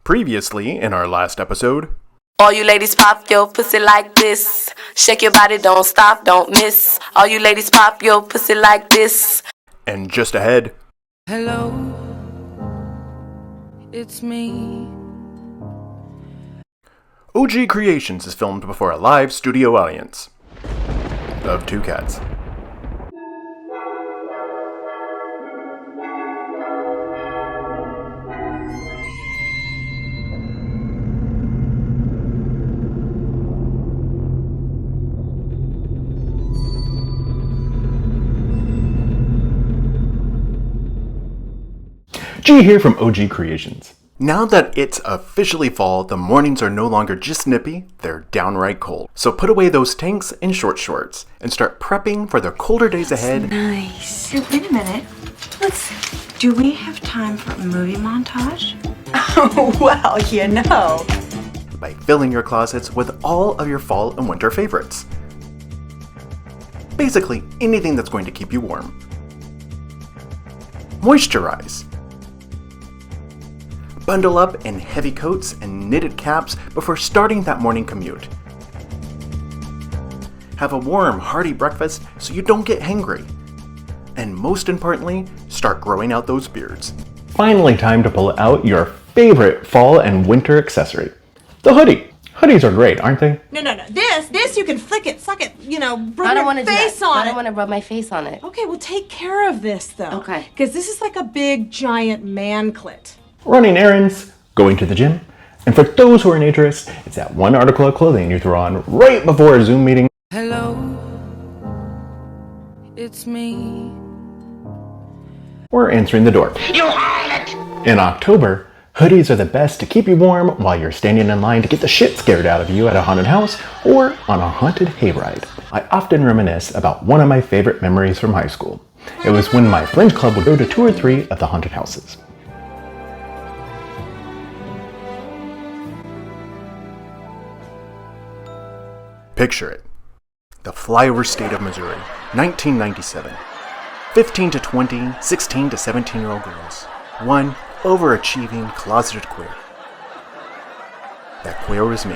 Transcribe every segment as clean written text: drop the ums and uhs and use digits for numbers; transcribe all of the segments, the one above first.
Previously, in our last episode... All you ladies pop your pussy like this. Shake your body, don't stop, don't miss. All you ladies pop your pussy like this. And just ahead... Hello, it's me. OG Creations is filmed before a live studio audience of two cats. G here from OG Creations. Now that it's officially fall, the mornings are no longer just nippy, they're downright cold. So put away those tanks and short shorts and start prepping for the colder days ahead. Nice. Hey, wait a minute. Do we have time for a movie montage? Oh, well, you know. By filling your closets with all of your fall and winter favorites. Basically, anything that's going to keep you warm. Moisturize. Bundle up in heavy coats and knitted caps before starting that morning commute. Have a warm, hearty breakfast so you don't get hangry. And most importantly, start growing out those beards. Finally, time to pull out your favorite fall and winter accessory, the hoodie. Hoodies are great, aren't they? No. This you can flick it, suck it, rub I don't your want to face on it. I don't want to rub my face on it. Okay, well take care of this though. Okay. Because this is like a big giant man clit. Running errands, going to the gym, and for those who are naturists, it's that one article of clothing you throw on right before a Zoom meeting. Hello, it's me. Or answering the door. You harlot! In October, hoodies are the best to keep you warm while you're standing in line to get the shit scared out of you at a haunted house or on a haunted hayride. I often reminisce about one of my favorite memories from high school. It was when my friends club would go to 2 or 3 of the haunted houses. Picture it. The flyover state of Missouri, 1997. 15 to 20, 16 to 17-year-old girls. One overachieving, closeted queer. That queer was me.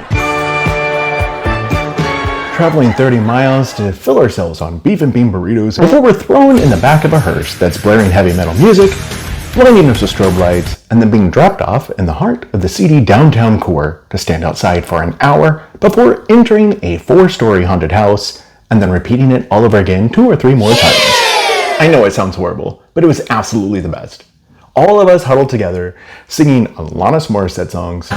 Traveling 30 miles to fill ourselves on beef and bean burritos before we're thrown in the back of a hearse that's blaring heavy metal music, blinding us with strobe lights, and then being dropped off in the heart of the seedy downtown core to stand outside for an hour before entering a 4-story haunted house and then repeating it all over again 2 or 3 more times. I know it sounds horrible, but it was absolutely the best. All of us huddled together, singing Alanis Morissette songs,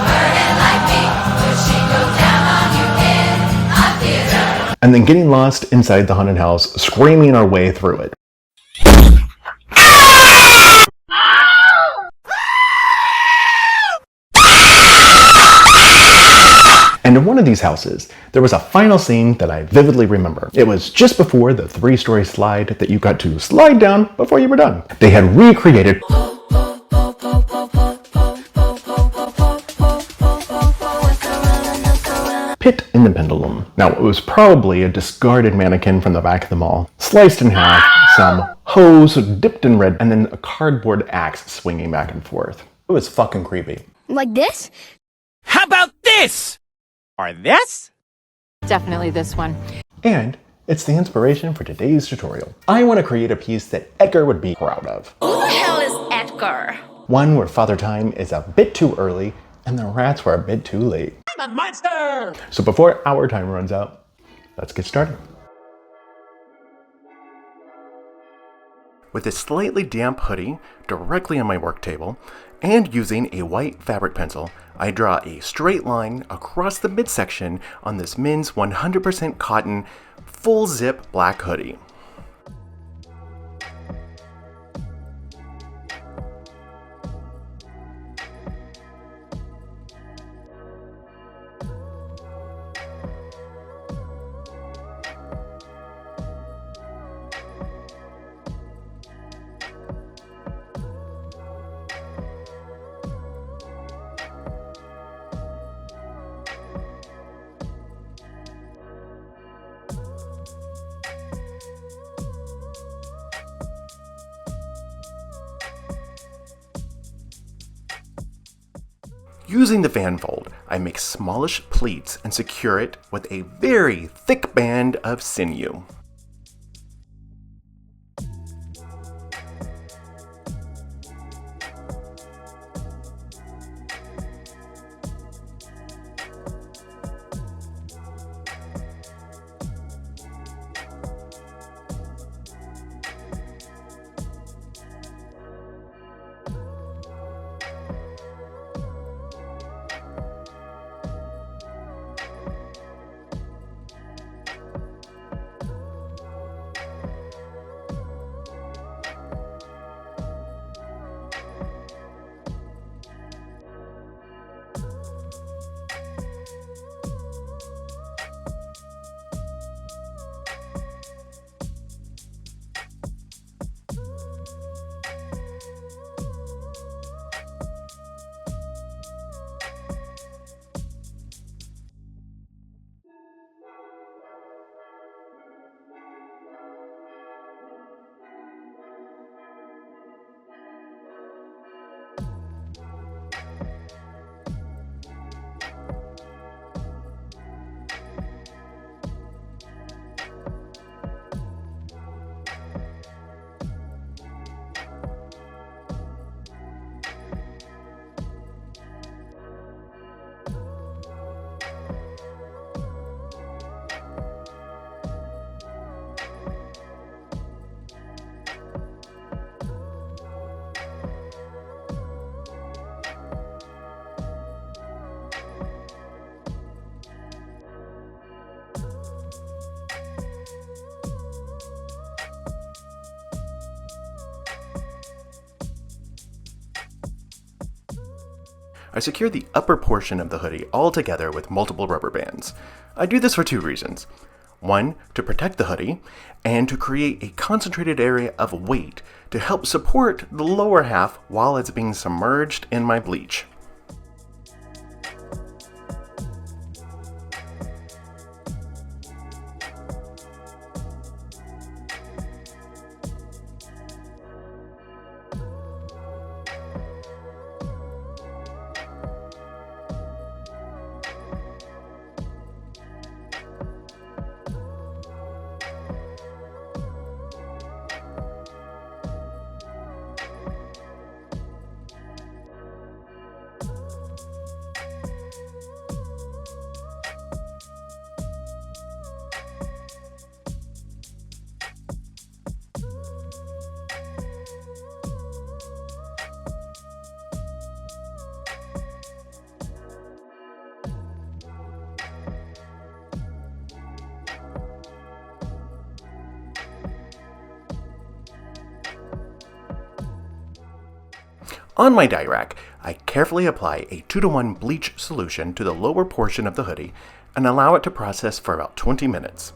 and then getting lost inside the haunted house, screaming our way through it. And in one of these houses, there was a final scene that I vividly remember. It was just before the 3-story slide that you got to slide down before you were done. They had recreated Pit in the Pendulum. Now, it was probably a discarded mannequin from the back of the mall, sliced in half, some hose dipped in red, and then a cardboard axe swinging back and forth. It was fucking creepy. Like this? How about this? Or this? Definitely this one. And it's the inspiration for today's tutorial. I want to create a piece that Edgar would be proud of. Who the hell is Edgar? One where Father Time is a bit too early and the rats were a bit too late. I'm a monster! So before our time runs out, let's get started. With a slightly damp hoodie directly on my work table, and using a white fabric pencil, I draw a straight line across the midsection on this men's 100% cotton, full zip black hoodie. Using the fan fold, I make smallish pleats and secure it with a very thick band of sinew. I secure the upper portion of the hoodie all together with multiple rubber bands. I do this for two reasons. One, to protect the hoodie, and to create a concentrated area of weight to help support the lower half while it's being submerged in my bleach. On my dye rack, I carefully apply a 2-to-1 bleach solution to the lower portion of the hoodie and allow it to process for about 20 minutes.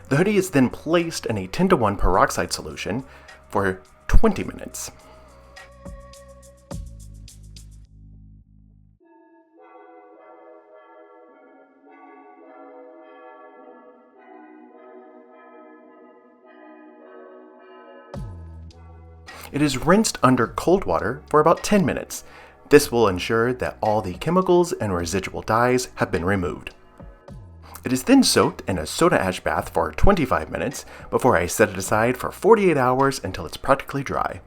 The hoodie is then placed in a 10-to-1 peroxide solution for 20 minutes. It is rinsed under cold water for about 10 minutes. This will ensure that all the chemicals and residual dyes have been removed. It is then soaked in a soda ash bath for 25 minutes before I set it aside for 48 hours until it's practically dry.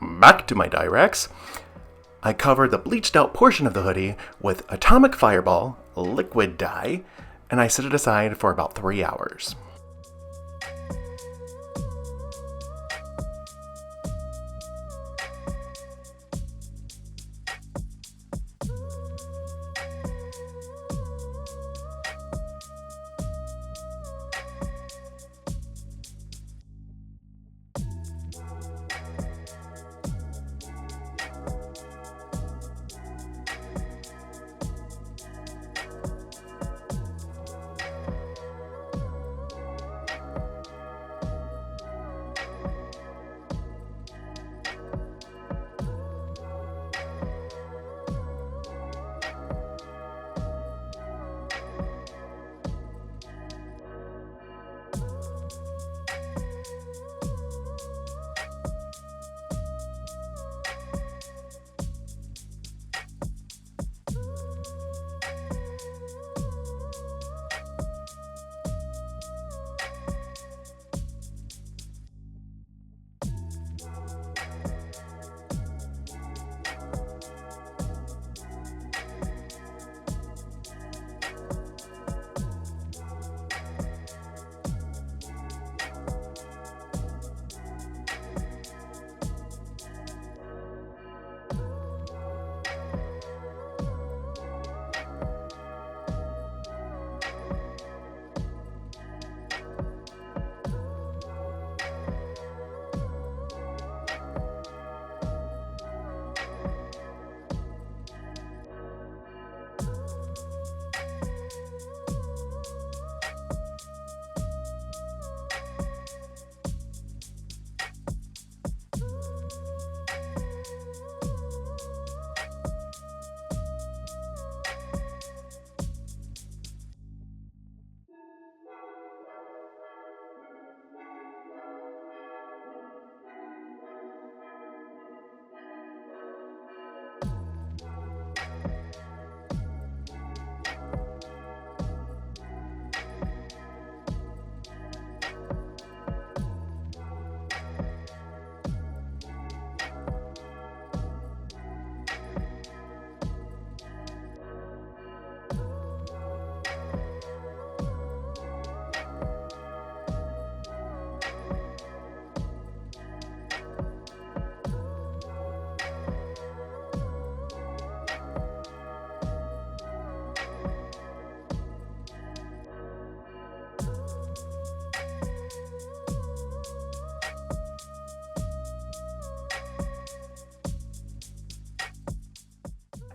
Back to my dye racks. I cover the bleached out portion of the hoodie with Atomic Fireball liquid dye, and I set it aside for about 3 hours.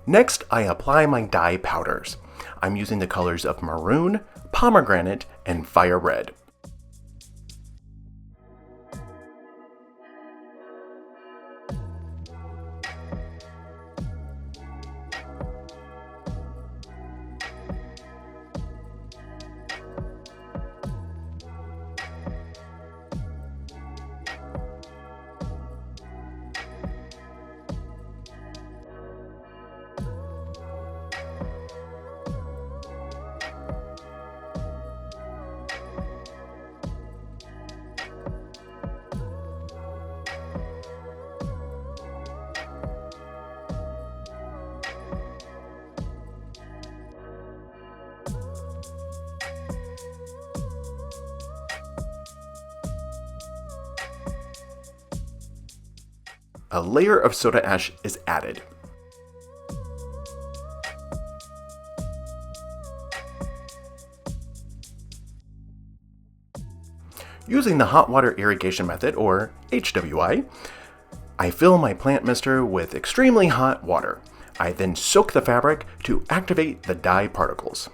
Next, I apply my dye powders. I'm using the colors of Maroon, Pomegranate, and Fire Red. A layer of soda ash is added. Using the hot water irrigation method, or HWI, I fill my plant mister with extremely hot water. I then soak the fabric to activate the dye particles.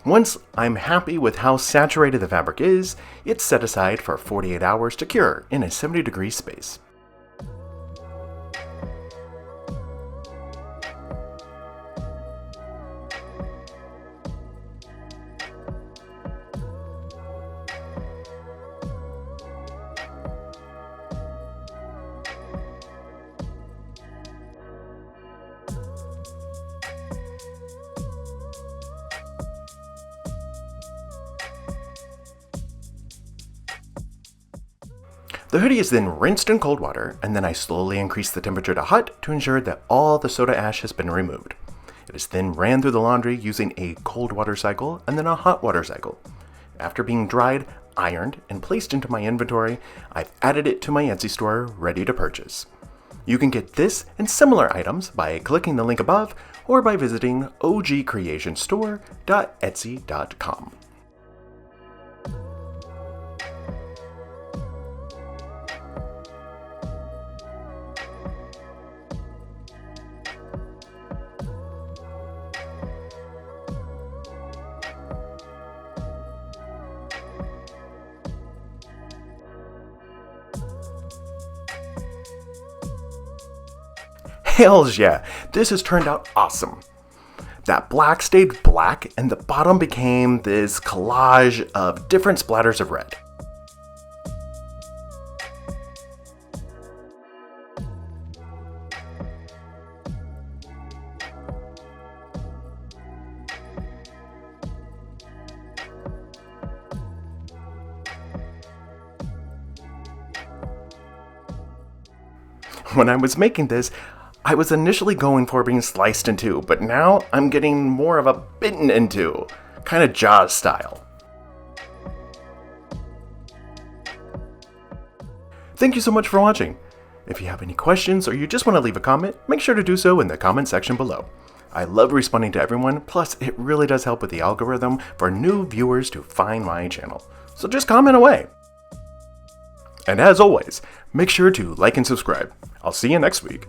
Once I'm happy with how saturated the fabric is, it's set aside for 48 hours to cure in a 70-degree space. The hoodie is then rinsed in cold water, and then I slowly increase the temperature to hot to ensure that all the soda ash has been removed. It is then ran through the laundry using a cold water cycle and then a hot water cycle. After being dried, ironed, and placed into my inventory, I've added it to my Etsy store ready to purchase. You can get this and similar items by clicking the link above or by visiting ogcreationstore.etsy.com. Hells yeah, this has turned out awesome. That black stayed black and the bottom became this collage of different splatters of red. When I was making this, I was initially going for being sliced in two, but now I'm getting more of a bitten in two, kind of Jaws style. Thank you so much for watching. If you have any questions or you just want to leave a comment, make sure to do so in the comment section below. I love responding to everyone, plus it really does help with the algorithm for new viewers to find my channel. So just comment away. And as always, make sure to like and subscribe. I'll see you next week.